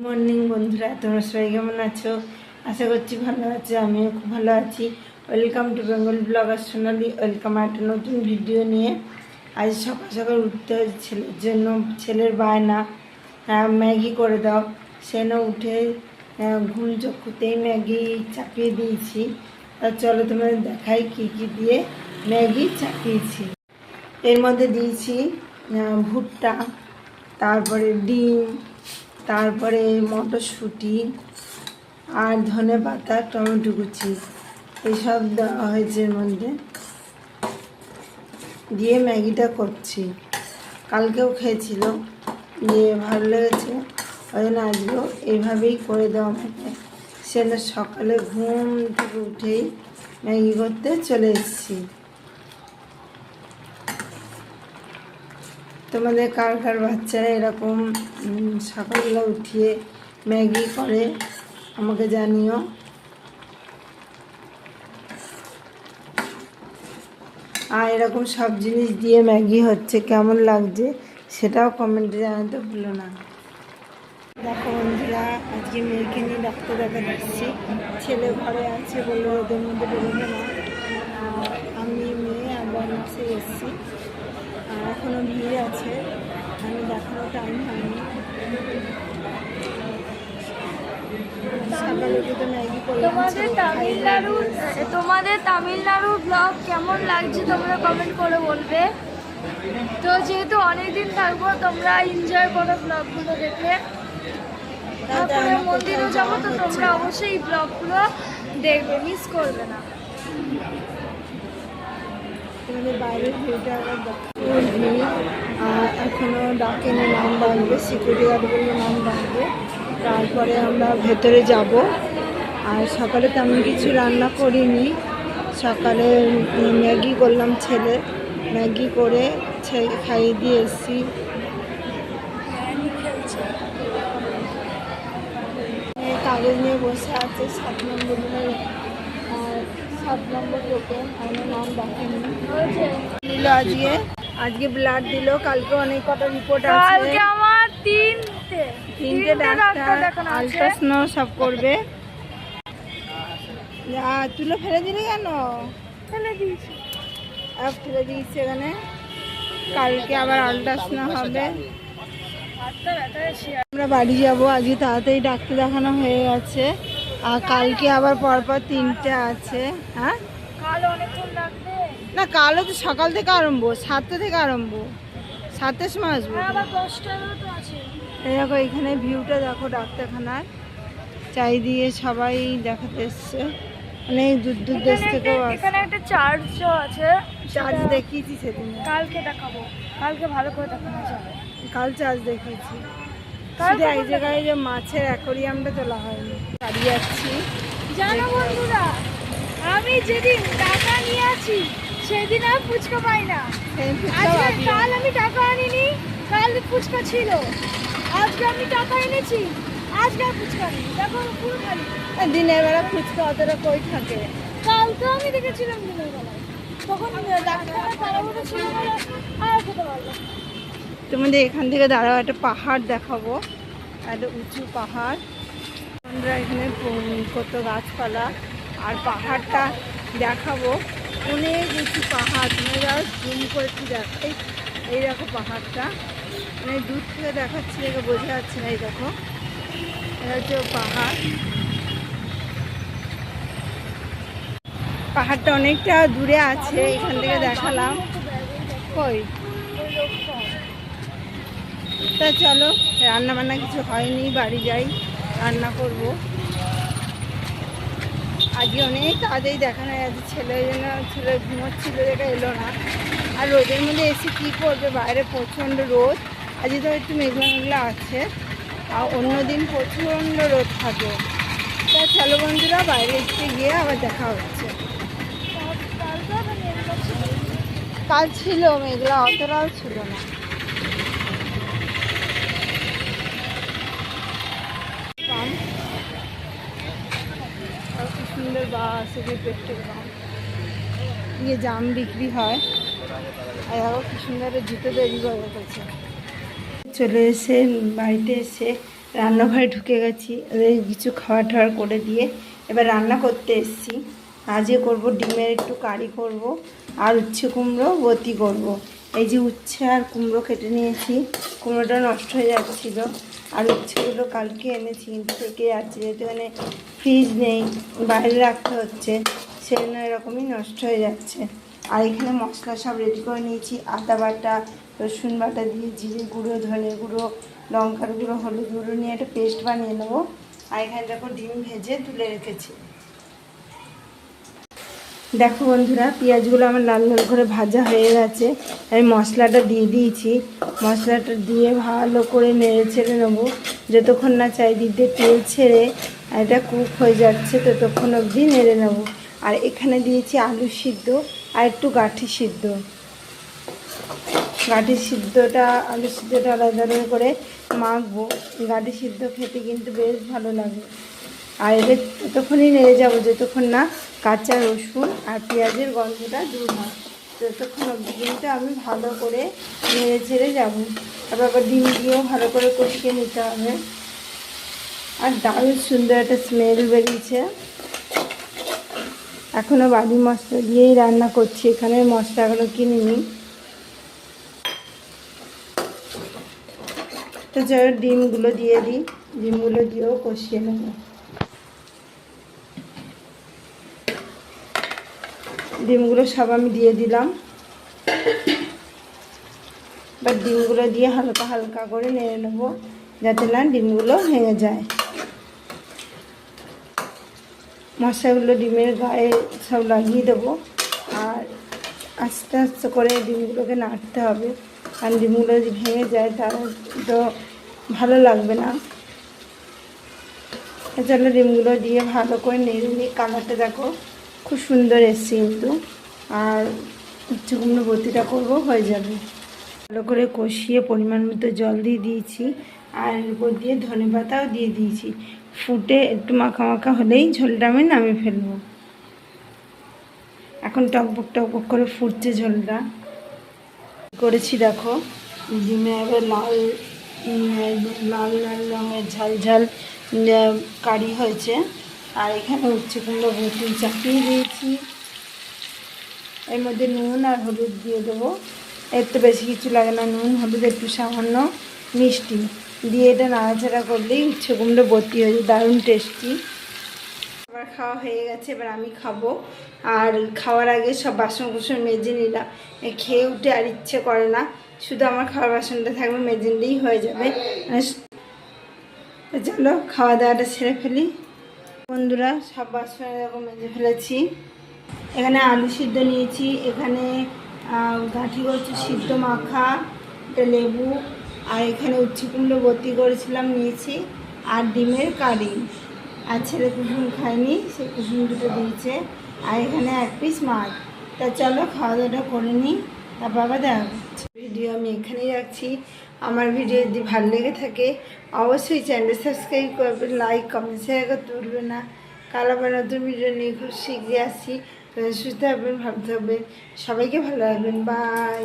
Morning বন্ধুরা, তোমরা সবাই কেমন আছো? আশা করছি ভালো আছো। আমিও খুব ভালো আছি। Welcome to Bengal blogger Sonali. Welcome একটা নতুন ভিডিও নিয়ে। আজ সকাল সকাল উঠতে হয়েছে ছেলের জন্য। ছেলের বায়না ম্যাগি করে দাও। সেন উঠে ঘুম চক্ষুতেই ম্যাগি চাপিয়ে দিয়েছি। তা চলো তোমাদের দেখাই কী কী দিয়ে ম্যাগি চাপিয়েছি। এর মধ্যে দিয়েছি ভুট্টা, তারপরে ডিম, তারপরে মটরশুঁটি আর ধনে পাতা, টমেটো কুচি এইসব দেওয়া হয়েছে এর মধ্যে দিয়ে ম্যাগিটা করছি। কালকেও খেয়েছিল, দিয়ে ভালো লেগেছে, ওই জন্য আজকেও এইভাবেই করে দেওয়া আমাকে। সেটা সকালে ঘুম থেকে উঠেই ম্যাগি করতে চলে এসেছি। তোমাদের কার কার বাচ্চারা এরকম সকালবেলা উঠিয়ে ম্যাগি করে আমাকে জানিও। আর এরকম সব জিনিস দিয়ে ম্যাগি হচ্ছে, কেমন লাগছে সেটাও কমেন্টে জানাতে ভুলো না। দেখো বন্ধুরা, আজকে মেয়েকে নিয়ে ডাক্তার দেখাতে এসেছি। ছেলে ঘরে আছে বলে ওদের মধ্যে বেরোবে না। আমি মেয়ে আর বর্মাসে এসেছি। এখনও ভিড় আছে, আমি দেখানো টাইম হয়নি। সকালে তো ম্যাগি করলাম। তোমাদের তামিলনাড়ুর ব্লগ কেমন লাগছে তোমরা কমেন্ট করে বলবে। তো যেহেতু অনেকদিন থাকবো, তোমরা এনজয় করো ব্লগগুলো দেখে। তারপরে মন্দিরেও যাবো, তো তোমরা অবশ্যই এই ব্লগগুলো দেখবে, মিস করবে না। তোমাদের বাইরের ভিউটা আবার এখনও ডাকেনি, নাম ডাকবে, সিকিউরিটি গার্ড বললে নাম ডাকবে, তারপরে আমরা ভেতরে যাব। আর সকালে তেমন কিছু রান্না করিনি। সকালে ম্যাগি করলাম, ছেলে ম্যাগি করে খাইয়ে দিয়ে এসেছি। কাগজ নিয়ে বসে আছে 7 নম্বর রুমের, 7 নম্বর টোকেন। আমার নাম ডাকেনি। দিল আজকে ব্লাড দিল। কালকে অনেক কটা রিপোর্ট আছে। আমার তিনটে ডাক্তার আলট্রাসাউন্ড সব করবে। তুলো ফেলে দিলে কেন? ফেলে দিয়েছি এখানে। কালকে আবার আলট্রাসাউন্ড হবে। আমরা বাড়ি যাব। আজকে তাড়াতাড়ি ডাক্তার দেখানো হয়ে গেছে। আর কালকে আবার পরপর 3টে আছে। হ্যাঁ, না কালও তো সকাল থেকে আরম্ভ, 7টা থেকে আরম্ভ, 7টার সময় আসবো। দেখো এখানে ভিউটা দেখো ডাক্তারখানার চারিদিকে সবাই দেখাতে এসছে। অনেক দূর দূর দেশ থেকেও এখানে একটা চার্চও আছে। চার্চ দেখিয়েছি সেদিন। কালকে দেখাবো, কালকে ভালো করে দেখানো যাবে। কাল চার্চ দেখিয়েছি। শুধু এক জায়গায় যে মাছের অ্যাকোরিয়ামটা তোলা হয়নি। দাঁড়িয়ে যাচ্ছি। জানো বন্ধুরা, আমি যেদিন টাকা নিয়ে আছি সেদিন আর ফুচকা পাই না। কাল আমি টাকা আনিনি, কাল ফুচকা ছিল। আজকে আমি টাকা এনেছি, আজকে আর ফুচকা নেই। দেখো পুরো খালি। দিনের বেলা ফুচকা অতটা কই থাকে? কাল তো আমি দেখেছিলাম দিনের বেলায়, তখন ডাক্তাররা তাড়াহুড়ো ছিল বলে আর খেতে পারলাম। তোমাদের এখান থেকে দাঁড়াও, একটা পাহাড় দেখাবো, একটা উঁচু পাহাড়। আমরা এখানে কত গাছপালা আর পাহাড়টা দেখাবো। অনেক উঁচু পাহাড়। তোমরা জুম করে একটু দেখাই। এই দেখো পাহাড়টা, মানে দূর থেকে দেখাচ্ছি, দেখে বোঝা যাচ্ছে না। এই দেখো, এটা হচ্ছে পাহাড়। পাহাড়টা অনেকটা দূরে আছে, এখান থেকে দেখালাম। কই তা চলো, রান্না বান্না কিছু হয়নি, বাড়ি যাই, রান্না করব। আজকে অনেক তাড়াতাড়ি দেখানো যাচ্ছে। ছেলে ঘুমোচ্ছিল, দেখে এলো না। আর রোদের মধ্যে এসে কী করবে, বাইরে প্রচণ্ড রোদ। আজকে তো একটু মেঘলা মেঘলা আছে, আর অন্যদিন প্রচণ্ড রোদ থাকে। তা চলো বন্ধুরা, বাইরে একটু গিয়ে আবার দেখা হচ্ছে। কাল ছিল মেঘলা, অতটাও ছিল না। কি সুন্দর বাস, পেট্রোল পাম্প, ইয়ে জাম বিক্রি হয়। আর দেখো কি সুন্দর জুতো তৈরি করে রেখেছে। চলে এসে বাড়িতে এসে রান্নাঘরে ঢুকে গেছি, ওদের কিছু খাওয়া টাওয়ার করে দিয়ে এবার রান্না করতে এসেছি। আজকে করব ডিমের একটু কারি করব, আর উচ্ছে কুমড়ো বতি করব। এই যে উচ্ছে আর কুমড়ো কেটে নিয়েছি, কুমড়োটা নষ্ট হয়ে যাচ্ছিল, আর উচ্ছেগুলো কালকে এনেছি কিন্তু থেকে যাচ্ছে, যেহেতু এখানে ফ্রিজ নেই, বাইরে রাখতে হচ্ছে, সেজন্য এরকমই নষ্ট হয়ে যাচ্ছে। আর এখানে মশলা সব রেডি করে নিয়েছি, আদা বাটা, রসুন বাটা দিয়ে জিরে গুঁড়ো, ধনে গুঁড়ো, লঙ্কার গুঁড়ো, হলুদ গুঁড়ো নিয়ে একটা পেস্ট বানিয়ে নেবো। আর এখানে দেখো ডিম ভেজে তুলে রেখেছি। দেখো বন্ধুরা, পেঁয়াজগুলো আমার লাল লাল করে ভাজা হয়ে গেছে, আমি মশলাটা দিয়ে দিয়েছি। মশলাটা দিয়ে ভালো করে নেড়ে ছেড়ে নেবো, যতক্ষণ না চারিদিকে তেল ছেড়ে এটা কুক হয়ে যাচ্ছে ততক্ষণ অবধি নেড়ে নেবো। আর এখানে দিয়েছি আলু সিদ্ধ আর একটু গাঁঠি সিদ্ধ। গাঁঠি সিদ্ধটা, আলু সিদ্ধটা আলাদা আলাদা করে মাখবো। গাঁঠি সিদ্ধ খেতে কিন্তু বেশ ভালো লাগে। আর এবার ততক্ষণই নেড়ে যাবো যতক্ষণ না কাঁচা রসুন আর পেঁয়াজের গন্ধটা দূর হয়, ততক্ষণ অবধি কিন্তু আমি ভালো করে নেড়ে ছেড়ে যাবো। তারপর আবার ডিম দিয়েও ভালো করে কষিয়ে নিতে হবে। আর দারুণ সুন্দর একটা স্মেল বেরিয়েছে। এখনও বাড়ি মশলা দিয়েই রান্না করছি, এখানে মশলাগুলো কিনিনি। তো চলো ডিমগুলো দিয়ে দিই, ডিমগুলো দিয়েও কষিয়ে নেব। ডিমগুলো সব আমি দিয়ে দিলাম। এবার ডিমগুলো দিয়ে হালকা হালকা করে নেড়ে নেবো, যাতে না ডিমগুলো ভেঙে যায়। মশলাগুলো ডিমের গায়ে সব লাগিয়ে দেবো, আর আস্তে আস্তে করে ডিমগুলোকে নাড়তে হবে, কারণ ডিমগুলো যদি ভেঙে যায় তাহলে তো ভালো লাগবে না। চলো ডিমগুলো দিয়ে ভালো করে নেড়ে নিই। কালারটা দেখো খুব সুন্দর এসছে কিন্তু। আর উচ্ছে কুমড়ো বতিটা করবো, হয়ে যাবে। ভালো করে কষিয়ে পরিমাণ মতো জল দিয়ে দিয়েছি, আর এর উপর দিয়ে ধনেপাতাও দিয়ে দিয়েছি। ফুটে একটু মাখা মাখা হলেই ঝোলটা আমি নামিয়ে ফেলবো। এখন টকবক টকবক করে ফুটছে ঝোলটা। করেছি দেখো, ডিমে এবার লাল লাল লাল রঙের ঝাল ঝাল কারি হয়েছে। আর এখানে উচ্ছে কুমড়ো বতি চাপিয়ে দিয়েছি। এর মধ্যে নুন আর হলুদ দিয়ে দেবো, এর তো বেশি কিছু লাগে না, নুন হলুদ একটু সামান্য মিষ্টি দিয়ে এটা নাড়াচাড়া করলেই উচ্ছে কুমড়ো বতি হয়ে যায়, দারুণ টেস্টি। আবার খাওয়া হয়ে গেছে, এবার আমি খাবো। আর খাওয়ার আগে সব বাসন কুসন মেজে নিলাম, খেয়ে উঠে আর ইচ্ছে করে না, শুধু আমার খাওয়ার বাসনটা থাকবে, মেজে নিলেই হয়ে যাবে। চলো খাওয়া দাওয়াটা সেরে ফেলি। বন্ধুরা, সব বাসন এরকম মেজে ফেলেছি। এখানে আলু সিদ্ধ নিয়েছি, এখানে গাঁঠি কচু সিদ্ধ মাখা, একটা লেবু, আর এখানে উচ্ছে কুমড়ো বতি করেছিলাম নিয়েছি, আর ডিমের কারি। আর ছেলে কুসুম খায়নি, সে কুসুম দুটো দিয়েছে, আর এখানে এক পিস মাছ। তা চলো খাওয়া দাওয়াটা করে নিই, তারপর আবার দেখা হচ্ছে। ভিডিও আমি এখানেই রাখছি। আমার ভিডিও যদি ভালো লেগে থাকে অবশ্যই চ্যানেল সাবস্ক্রাইব করবেন, লাইক কমেন্ট শেয়ার করতে ভুলবেন না। কাল আবার নতুন ভিডিও নিয়ে খুব শীঘ্রই আসছি। সুস্থ থাকবেন, ভালো থাকবেন, সবাইকে ভালো রাখবেন। বাই।